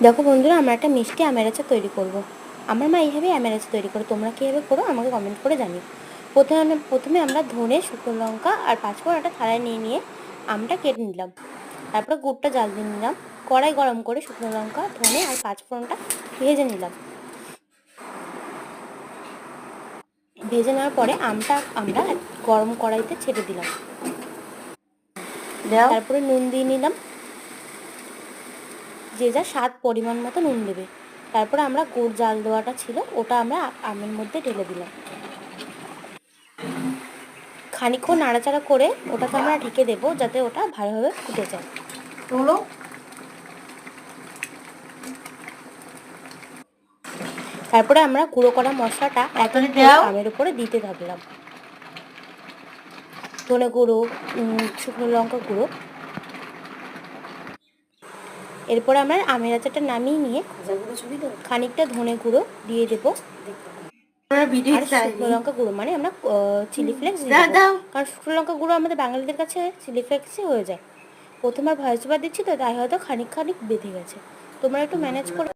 দেখো বন্ধুরা, আমরা একটা মিষ্টি আমের আচার তৈরি করব। আমার মা এইভাবেই আমের আচার তৈরি করে, তোমরা কীভাবে করো আমাকে কমেন্ট করে জানিও। প্রথমে আমরা ধনে, শুকনো লঙ্কা আর পাঁচফোড়ন একটা থালায় নিয়ে আমটা কেটে নিলাম। তারপরে গুড়টা জাল দিয়ে নিলাম। কড়াই গরম করে শুকনো লঙ্কা, ধনে আর পাঁচফোড়নটা ভেজে নিলাম। ভেজে নেওয়ার পরে আমটা আমরা গরম কড়াইতে ছেড়ে দিলাম। তারপরে নুন দিয়ে নিলাম, যে যা স্বাদ পরিমাণ মতো নুন দেবে। তারপরে আমরা গুড় জাল দেওয়াটা ছিল ওটা আমরা আমের মধ্যে ঢেলে দিলাম। খানিকক্ষণ নাড়াচাড়া করে ওটাকে আমরা ঢেকে দেবো, যাতে ওটা ভালোভাবে ফুটে যায়। তারপরে আমরা গুঁড়ো করা মশলাটা এক এক করে আমের উপরে দিতে থাকলাম। ধনে গুঁড়ো, শুকনো লঙ্কা গুঁড়ো। এরপরে আমরা আমের আচারটা নামিয়ে নিয়ে খানিকটা ধনে গুঁড়ো দিয়ে দেবো আর শুকনো লঙ্কা গুঁড়ো, মানে আমরা চিলি ফ্লেক্স দিয়ে দেবো, কারণ শুকনো লঙ্কা গুঁড়ো আমাদের বাঙালিদের কাছে চিলি ফ্লেক্সই হয়ে যায়। প্রথমবার ভয়েস ওভার দিচ্ছি তো, তাই হয়তো খানিক বেঁধে গেছে, তোমরা একটু ম্যানেজ করে